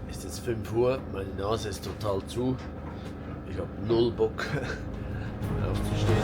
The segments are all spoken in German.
ist jetzt 5 Uhr, meine Nase ist total zu. Ich habe null Bock aufzustehen.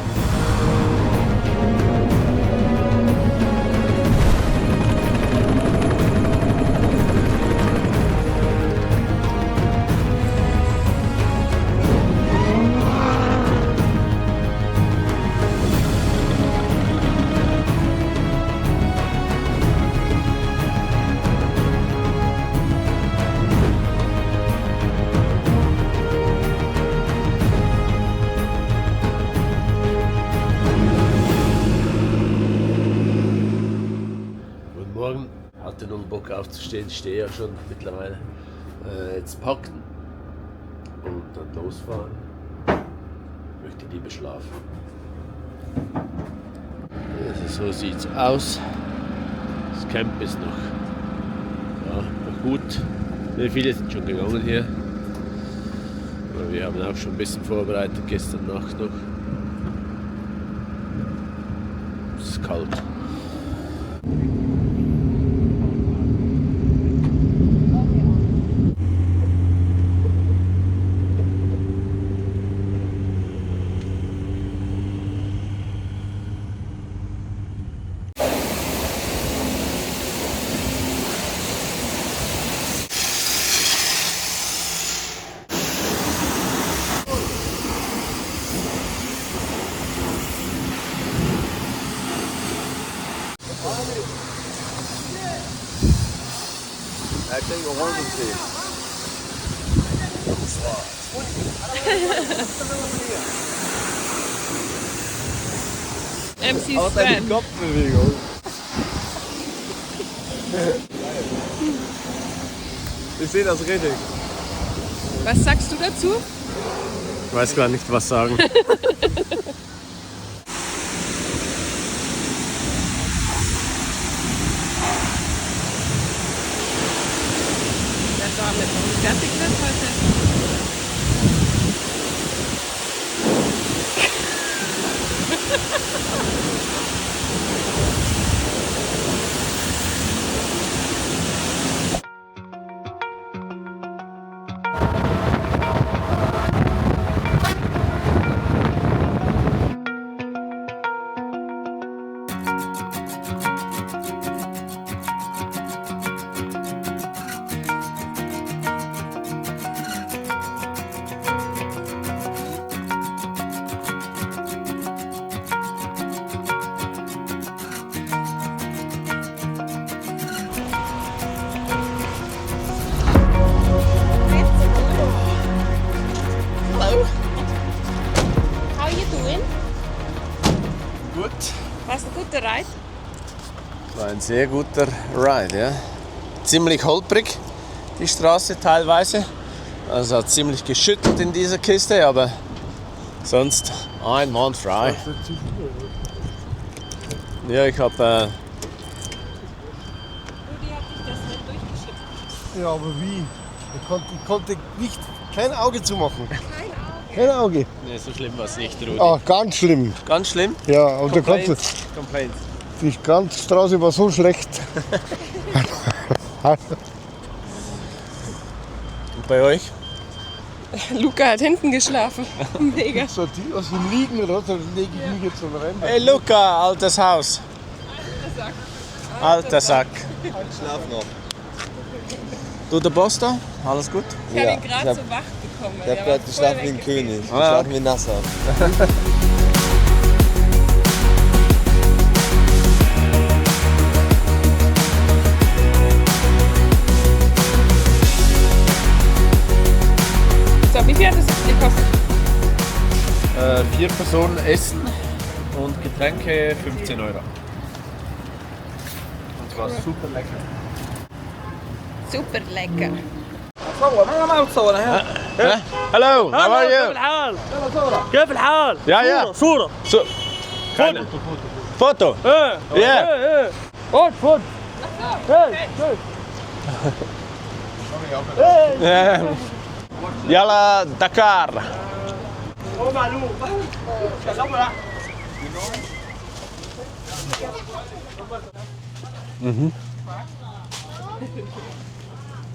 Morgen hatte null Bock aufzustehen, stehe ja schon mittlerweile. Jetzt packen und dann losfahren. Möchte lieber schlafen. Also so sieht's aus. Das Camp ist noch gut. Viele sind schon gegangen hier. Aber wir haben auch schon ein bisschen vorbereitet gestern Nacht noch. Es ist kalt. Ik denk wel gewoon zien. MC's Altijd die Fan. kopbeweging. Ich sehe das richtig. Was sagst du dazu? Ich weiß gar nicht, was sagen. Der damit fertig wird heute. How you doing? Gut. Was ein guter Ride? War ein sehr guter Ride, ja. Ziemlich holprig, die Straße teilweise. Also hat ziemlich geschüttelt in dieser Kiste, aber sonst einwandfrei. Ja, ich habe Rudi hat dich das nicht durchgeschüttet. Ja, aber wie? Ich konnte nicht, kein Auge zumachen. Kein Auge. Kein Auge. Nee, so schlimm war es nicht, Rudi. Ah, ganz schlimm. Ganz schlimm? Ja, und Complaints. die ganze Straße war so schlecht. Und bei euch? Luca hat hinten geschlafen. Mega. So die aus dem Liegen, oder? Da lege ich mich jetzt so rein. Hey Luca, altes Haus. Alter Sack. Schlaf noch. Du der Boss da? Alles gut? Ich habe Ja, ihn gerade so wach bekommen. Ich hab grad geschlafen wie ein König. Ich schlafe wie Nasser. So, wie viel hat das jetzt gekostet? 4 Personen essen und Getränke 15 €. Und zwar super lecker. Super lecker. Hello, how are you? كيف الحال؟ Ja, ja. صورة So, keine. Foto? ايه Yeah. ايه فوت فوت Yalla Dakar.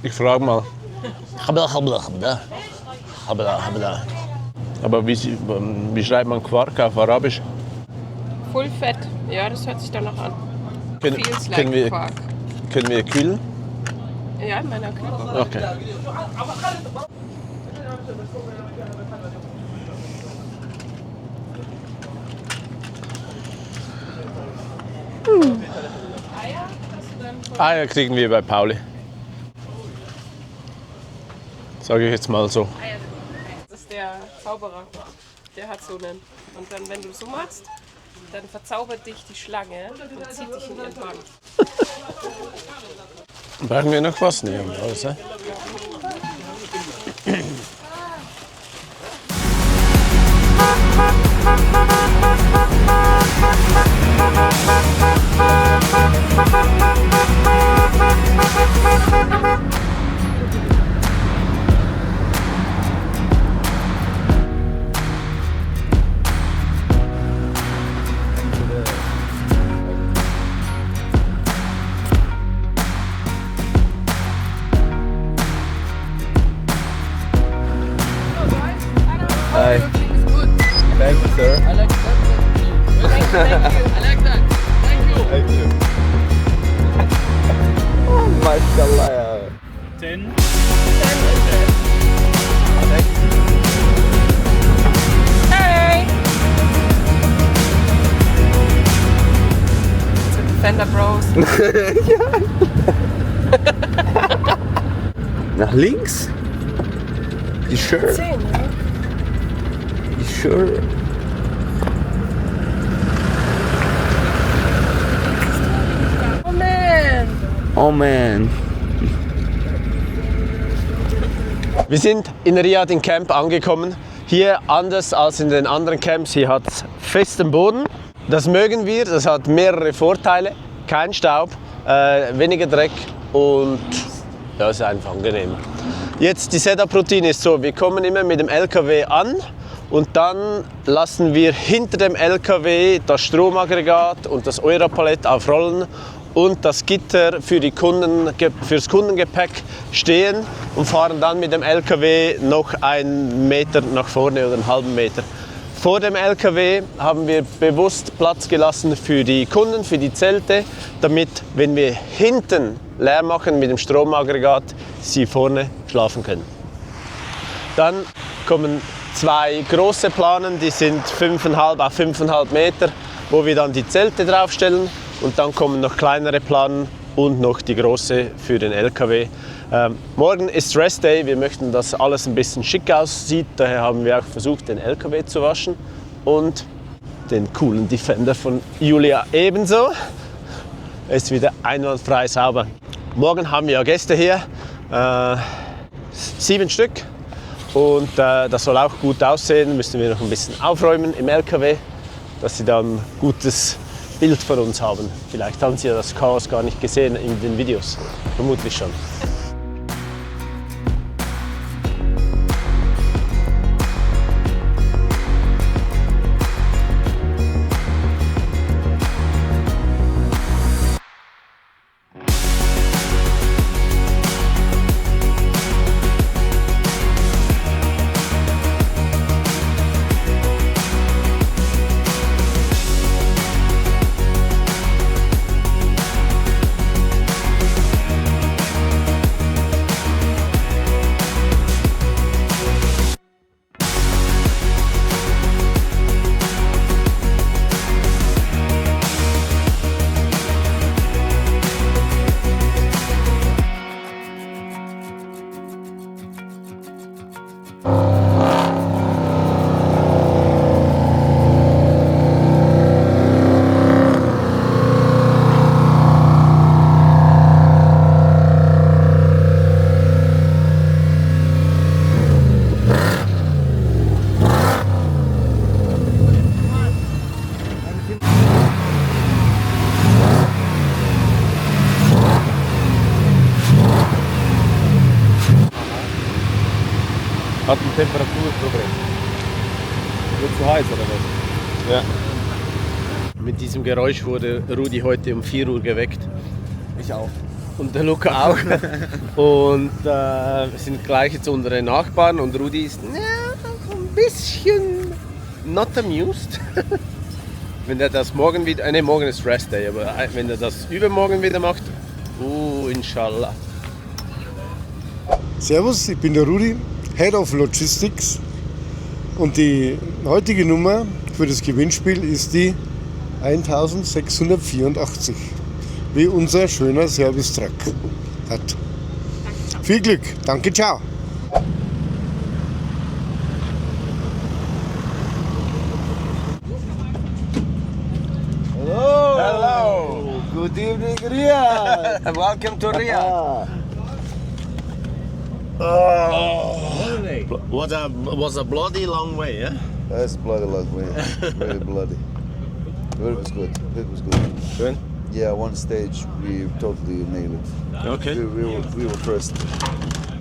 Ich frage mal. Aber wie schreibt man Quark auf Arabisch? Full Fett. Ja, das hört sich danach an. Feels Können like wir, Quark. können wir kühlen? Ja, in meiner Kühlbox. Okay. Eier kriegen wir bei Pauli. Sage ich jetzt mal so. Das ist der Zauberer. Der hat so einen. Und dann, wenn du so machst, dann verzaubert dich die Schlange und zieht dich in ihren Bann. Brauchen wir noch was? Nee, haben wir alles, Hi. Thank you, sir. I like that. Thank you. Oh, mashallah, ja. 10. Hey! Zu den Fender Bros. Nach links? You sure? 10, ja? You sure? Oh man! Oh man. Wir sind in Riyadh im Camp angekommen. Hier anders als in den anderen Camps, hier hat es festen Boden. Das mögen wir, das hat mehrere Vorteile. Kein Staub, weniger Dreck und ja, ist einfach angenehm. Jetzt die Setup-Routine ist so, wir kommen immer mit dem LKW an und dann lassen wir hinter dem LKW das Stromaggregat und das Europalett aufrollen und das Gitter für fürs Kundengepäck stehen und fahren dann mit dem LKW noch einen Meter nach vorne oder einen halben Meter. Vor dem LKW haben wir bewusst Platz gelassen für die Kunden, für die Zelte, damit, wenn wir hinten leer machen mit dem Stromaggregat, sie vorne schlafen können. Dann kommen zwei große Planen, die sind 5,5 auf 5,5 Meter, wo wir dann die Zelte draufstellen. Und dann kommen noch kleinere Planen und noch die große für den LKW. Morgen ist Rest Day, wir möchten, dass alles ein bisschen schick aussieht. Daher haben wir auch versucht, den LKW zu waschen und den coolen Defender von Julia ebenso. Er ist wieder einwandfrei sauber. Morgen haben wir ja Gäste hier, 7 Stück. Und das soll auch gut aussehen. Müssen wir noch ein bisschen aufräumen im LKW, dass sie dann ein gutes Bild von uns haben. Vielleicht haben Sie ja das Chaos gar nicht gesehen in den Videos. Vermutlich schon. Hat ein Temperaturproblem. Wird zu heiß oder was? Ja. Mit diesem Geräusch wurde Rudi heute um 4 Uhr geweckt. Ich auch. Und der Luca auch. Und wir sind gleich jetzt unsere Nachbarn und Rudi ist ein bisschen not amused. Wenn er das morgen wieder, morgen ist Rest Day, aber wenn er das übermorgen wieder macht, inshallah. Servus, ich bin der Rudi, Head of Logistics. Und die heutige Nummer für das Gewinnspiel ist die 1684, wie unser schöner Service-Truck hat. Viel Glück, danke, ciao. Hello! Good evening, Riyadh. And welcome to Riyadh. Was a bloody long way, yeah? That's bloody long way. Very bloody. But it was good. It was good. Good. Yeah, one stage we totally nailed it. Okay. We were first.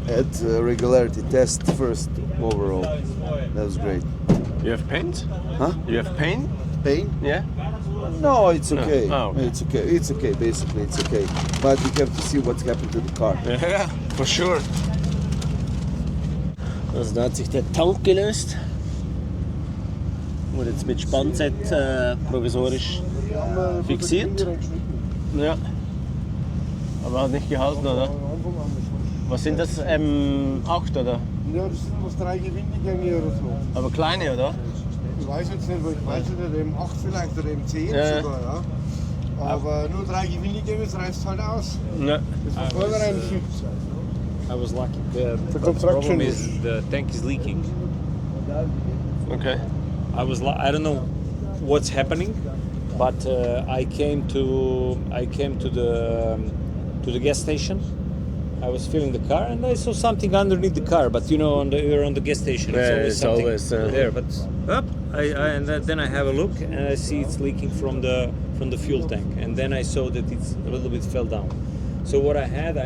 At regularity test first overall. That was great. You have paint? Huh? You have pain? Pain? Yeah. No, it's okay. Oh, okay. It's okay. It's okay. Basically, it's okay. But we have to see what's happened to the car. Yeah, for sure. Also da hat sich der Tank gelöst. Wurde jetzt mit Spannset provisorisch fixiert. Ja. Aber hat nicht gehalten, oder? Was sind das? M8 oder? Ja, das sind was 3 Gewindegänge oder so. Aber kleine, oder? Ich weiß jetzt nicht, ich weiß nicht, M8 vielleicht oder M10 Ja. sogar, ja. Aber nur 3 Gewindegänge, das reißt halt aus. Ja. Das war vornherein Schiff. I was lucky. The construction problem is the tank is leaking. Okay. I don't know what's happening, but I came to the gas station. I was filling the car and I saw something underneath the car, but you know, you're on the gas station. Yeah, It's it's something always, there. But then I have a look and I see it's leaking from the fuel tank, and then I saw that it's a little bit fell down. So what I had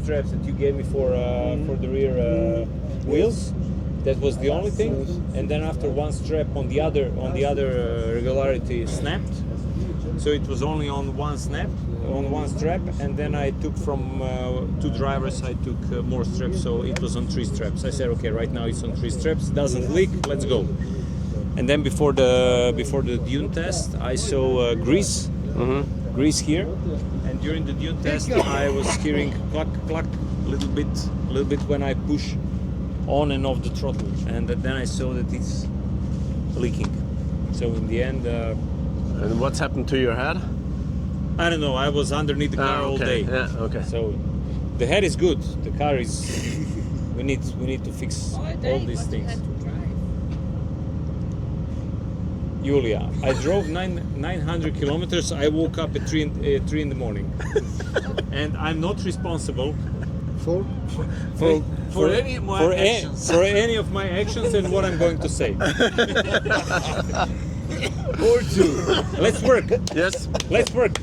straps that you gave me for the rear wheels. That was the only thing, and then after one strap on the other regularity snapped, so it was only on one strap, and then I took from 2 drivers, I took more straps, so it was on 3 straps. I said, okay, right now it's on 3 straps, doesn't leak, let's go. And then before the dune test, I saw grease here, and during the dune test, I was hearing cluck cluck a little bit when I push on and off the throttle, and then I saw that it's leaking. So in the end, And what's happened to your head? I don't know. I was underneath the car all day. Yeah, okay. So the head is good. The car is. We need to fix all these things. Julia, I drove 900 kilometers. I woke up at 3 in the morning, and I'm not responsible for any of my actions and what I'm going to say. Or 2. Let's work. Yes. Let's work.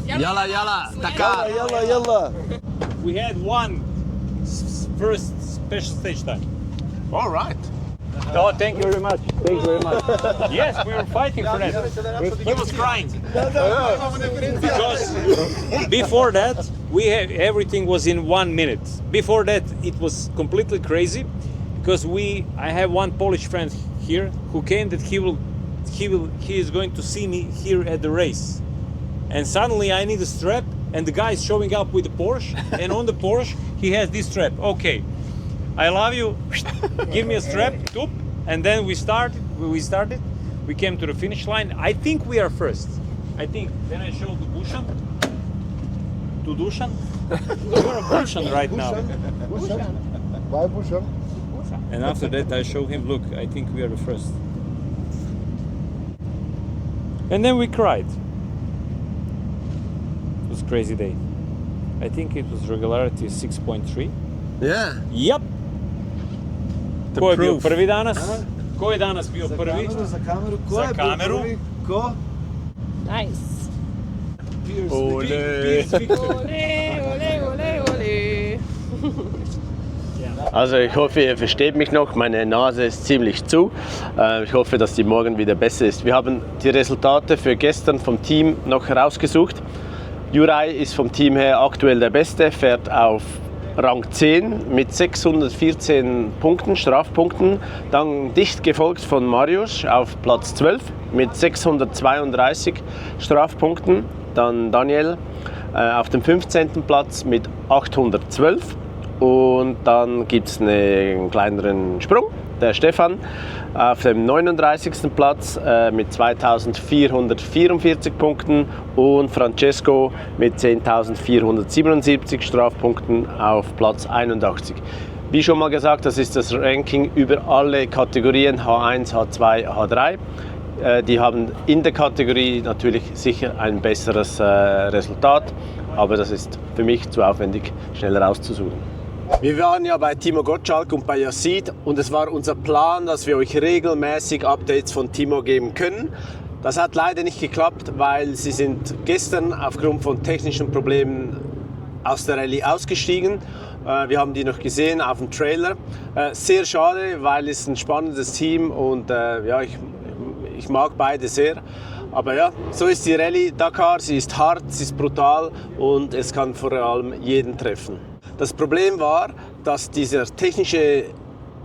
Yalla, yalla, Dakar. Yalla, yalla. We had one first special stage time. All right. Oh, thank you very much. Thank you very much. Yes, we were fighting for that. He was crying. Because before that, everything was in 1 minute. Before that, it was completely crazy, because I have one Polish friend here who came that he is going to see me here at the race, and suddenly I need a strap, and the guy is showing up with a Porsche, and on the Porsche he has this strap. Okay, I love you. Give me a strap, toop, and then we started. We came to the finish line. I think we are first. Then I showed to Dusan. You're a Dusan right now. Why Busham? And after that, I show him, look, I think we are the first. And then we cried. It was a crazy day. I think it was regularity 6.3. Yeah. Yep. The Ko je bio proof. prvi danas? Ko je danas bio prvi? Za kameru. Ko Za je bio kameru. prvi? Ko? Nice. Ole. Ole, ole, ole, ole. Also ich hoffe, ihr versteht mich noch. Meine Nase ist ziemlich zu. Ich hoffe, dass die morgen wieder besser ist. Wir haben die Resultate für gestern vom Team noch herausgesucht. Juraj ist vom Team her aktuell der Beste, fährt auf Rang 10 mit 614 Punkten, Strafpunkten. Dann dicht gefolgt von Mariusz auf Platz 12 mit 632 Strafpunkten. Dann Daniel auf dem 15. Platz mit 812. Und dann gibt es einen kleineren Sprung. Der Stefan auf dem 39. Platz mit 2444 Punkten und Francesco mit 10.477 Strafpunkten auf Platz 81. Wie schon mal gesagt, das ist das Ranking über alle Kategorien H1, H2, H3. Die haben in der Kategorie natürlich sicher ein besseres Resultat, aber das ist für mich zu aufwendig, schnell rauszusuchen. Wir waren ja bei Timo Gottschalk und bei Yazid und es war unser Plan, dass wir euch regelmäßig Updates von Timo geben können. Das hat leider nicht geklappt, weil sie sind gestern aufgrund von technischen Problemen aus der Rallye ausgestiegen. Wir haben die noch gesehen auf dem Trailer. Sehr schade, weil es ein spannendes Team und ja, ich mag beide sehr. Aber ja, so ist die Rallye Dakar, sie ist hart, sie ist brutal und es kann vor allem jeden treffen. Das Problem war, dass dieser technische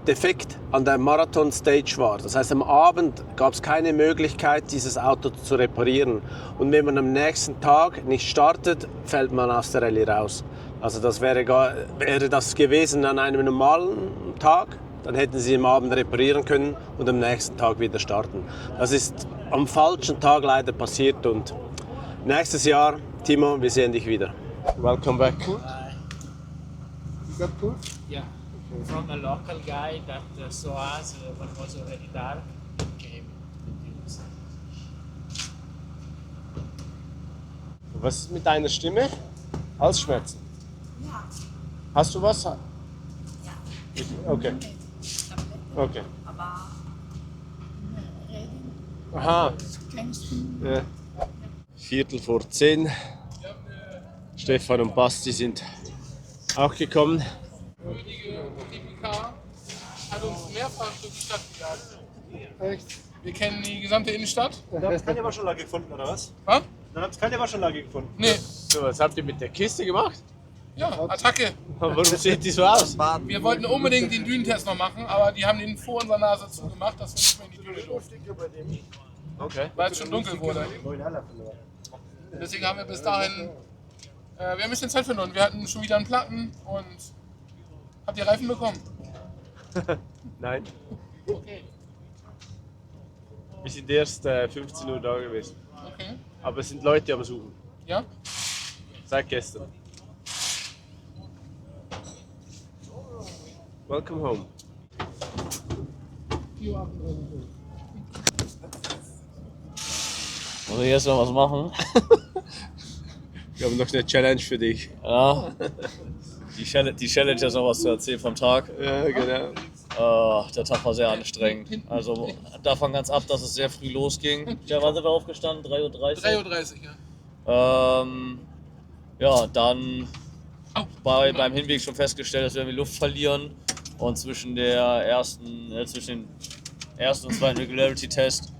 Defekt an der Marathon-Stage war. Das heißt, am Abend gab es keine Möglichkeit, dieses Auto zu reparieren. Und wenn man am nächsten Tag nicht startet, fällt man aus der Rallye raus. Also das wäre das gewesen an einem normalen Tag, dann hätten sie am Abend reparieren können und am nächsten Tag wieder starten. Das ist am falschen Tag leider passiert und nächstes Jahr, Timo, wir sehen dich wieder. Welcome back. Is that cool? Yeah, from a local guy that saw us when it was already dark, came with us. Was ist mit deiner Stimme? Halsschmerzen? Ja. Hast du was? Ja. Okay. Tabletten, Okay. aber reden Aha. kennst du. Ja. 9:45. Stefan und Basti sind auch gekommen. Die TPK hat uns mehrfach durch die Stadt begleitet. Echt? Wir kennen die gesamte Innenstadt. Dann habt ihr keine Waschanlage gefunden, oder was? Was? Dann habt ihr keine Waschanlage gefunden. Nee, So, was habt ihr mit der Kiste gemacht? ja, Attacke. Warum sieht die so aus? Wir wollten unbedingt den Dünentest noch machen, aber die haben den vor unserer Nase zugemacht, dass wir nicht mehr in die Düne durften, Okay. weil es schon dunkel wurde. Deswegen haben wir bis dahin, wir haben ein bisschen Zeit verloren. Wir hatten schon wieder einen Platten und habt ihr Reifen bekommen? Nein. Okay. Wir sind erst 15 Uhr da gewesen. Okay. Aber es sind Leute am Suchen. Ja? Seit gestern. Welcome home. Muss ich jetzt noch was machen? Wir haben noch eine Challenge für dich. Ja. Die Challenge ist noch was zu erzählen vom Tag. Ja, genau. Der Tag war sehr anstrengend. Also davon ganz ab, dass es sehr früh losging. Ja, wann sind wir aufgestanden? 3:30 Uhr? 3:30 Uhr, ja. Ja, dann beim Hinweg schon festgestellt, dass wir irgendwie Luft verlieren. Und zwischen den ersten und zweiten Regularity-Test,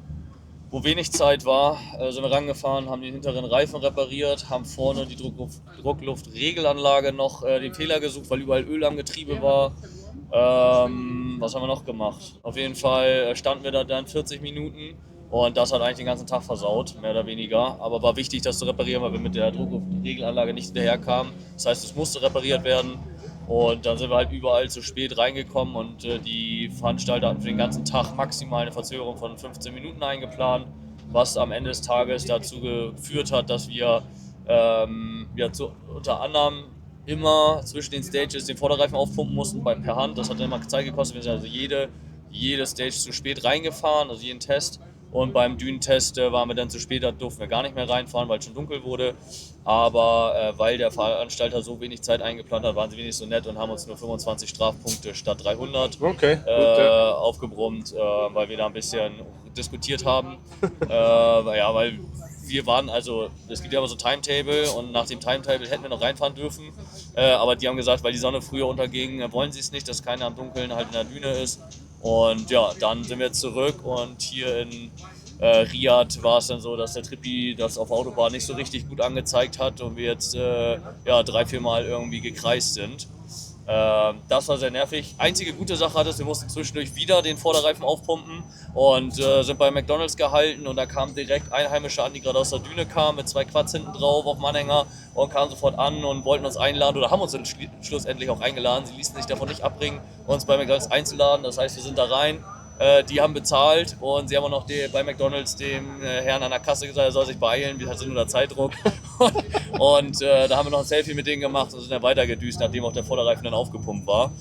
wo wenig Zeit war, sind wir rangefahren, haben den hinteren Reifen repariert, haben vorne die Druckluftregelanlage noch den Fehler gesucht, weil überall Öl am Getriebe war. Was haben wir noch gemacht? Auf jeden Fall standen wir da dann 40 Minuten und das hat eigentlich den ganzen Tag versaut, mehr oder weniger. Aber war wichtig, das zu reparieren, weil wir mit der Druckluftregelanlage nicht hinterherkamen. Das heißt, es musste repariert werden. Und dann sind wir halt überall zu spät reingekommen und die Veranstalter hatten für den ganzen Tag maximal eine Verzögerung von 15 Minuten eingeplant, was am Ende des Tages dazu geführt hat, dass wir unter anderem immer zwischen den Stages den Vorderreifen aufpumpen mussten per Hand. Das hat dann immer Zeit gekostet. Wir sind also jede Stage zu spät reingefahren, also jeden Test. Und beim Dünentest waren wir dann zu spät, da durften wir gar nicht mehr reinfahren, weil es schon dunkel wurde. Aber weil der Veranstalter so wenig Zeit eingeplant hat, waren sie wenig so nett und haben uns nur 25 Strafpunkte statt 300 aufgebrummt, weil wir da ein bisschen diskutiert haben. Weil wir waren es gibt ja immer so ein Timetable und nach dem Timetable hätten wir noch reinfahren dürfen. Aber die haben gesagt, weil die Sonne früher unterging, wollen sie es nicht, dass keiner am Dunkeln halt in der Düne ist. Und ja, dann sind wir zurück und hier in Riyadh war es dann so, dass der Trippi das auf Autobahn nicht so richtig gut angezeigt hat und wir jetzt 3-4 Mal irgendwie gekreist sind. Das war sehr nervig. Einzige gute Sache hat es, wir mussten zwischendurch wieder den Vorderreifen aufpumpen und sind bei McDonald's gehalten und da kamen direkt Einheimische an, die gerade aus der Düne kamen, mit 2 Quads hinten drauf auf dem Anhänger und kamen sofort an und wollten uns einladen oder haben uns dann schlussendlich auch eingeladen. Sie ließen sich davon nicht abbringen, uns bei McDonald's einzuladen. Das heißt, wir sind da rein. Die haben bezahlt und sie haben auch noch bei McDonald's dem Herrn an der Kasse gesagt, er soll sich beeilen, wir hatten nur der Zeitdruck. Und da haben wir noch ein Selfie mit denen gemacht und sind dann weitergedüst, nachdem auch der Vorderreifen dann aufgepumpt war.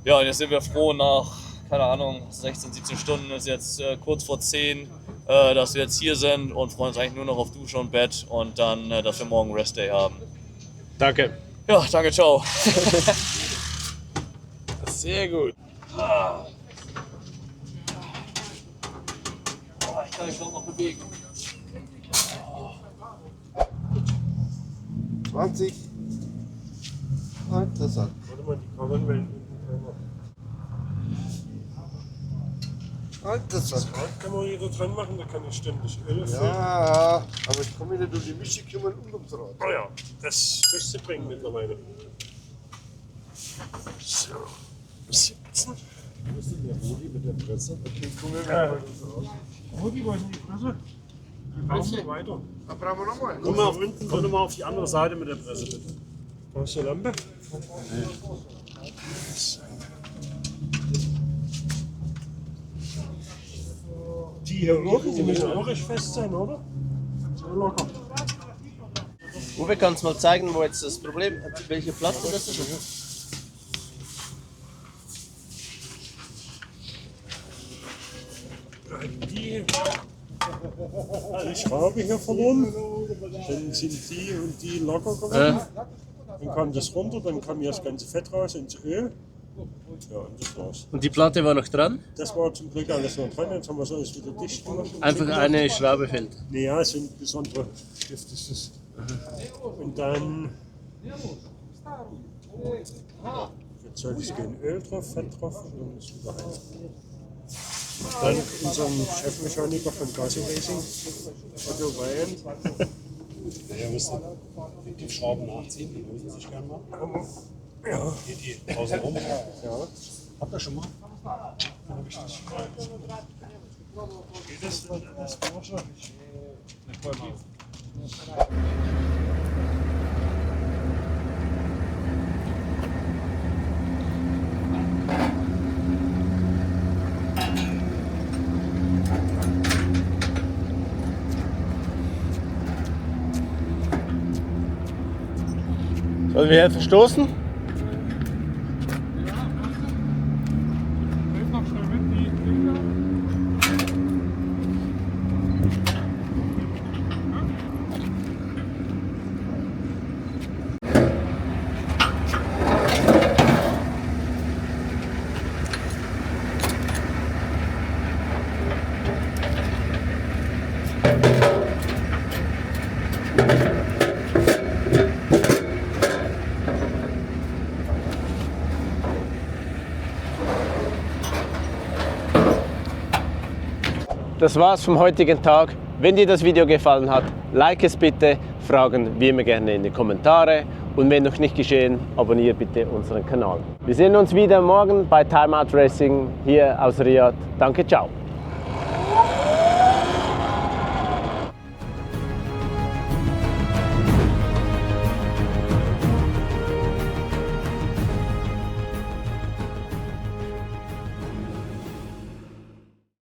Ja, und jetzt sind wir froh nach, keine Ahnung, 16, 17 Stunden, ist jetzt kurz vor 10, dass wir jetzt hier sind und freuen uns eigentlich nur noch auf Dusche und Bett und dann, dass wir morgen Restday haben. Danke. Ja, danke, ciao. Sehr gut. Ich kann mich schon noch bewegen. 20. Interessant. Warte mal, die Karren Interessant. kann man hier dran machen, da kann ich ständig Öl füllen. Ja, aber ich komme nicht durch die Mische kümmern und ums Rad. Oh ja, das müsste bringen mittlerweile. So, sitzen. Wo ist denn der Rudi mit der Presse? Okay, gucken wir mal ums Rad. Rudi, wo ist denn die Presse? Wir brauchen wir weiter. Da brauchen wir nochmal. Komm mal auf die andere Seite mit der Presse, bitte. Brauchst du eine Lampe? Die hier oben, die müssen auch recht fest sein, oder? So locker. Uwe, kannst du mal zeigen, wo jetzt das Problem, welche Platte das ist? Die Schraube hier verloren, dann sind die und die locker geworden. Dann kam das runter, dann kam hier das ganze Fett raus ins Öl. Ja, und das war's. Und die Platte war noch dran? Das war zum Glück alles noch dran, jetzt haben wir es alles wieder dicht gemacht. Einfach eine Schraube fehlt. Naja, es sind besondere Stift ist das. Und dann jetzt sollte es gehen Öl drauf, Fett drauf und dann ist es wieder heil. Dann unseren Chefmechaniker von Gassi Racing, Otto Weyen. Ja, müssen die Schrauben nachziehen, die lösen sich gerne mal. Ja. Geht die draußen rum? Ja. Habt ihr schon mal? Dann habe ich das. Geht das denn das Porsche? Na, voll mal. Sollen wir jetzt verstoßen? Das war's vom heutigen Tag. Wenn dir das Video gefallen hat, like es bitte, Fragen wie immer gerne in die Kommentare und wenn noch nicht geschehen, abonniere bitte unseren Kanal. Wir sehen uns wieder morgen bei Time Out Racing hier aus Riyadh. Danke, ciao.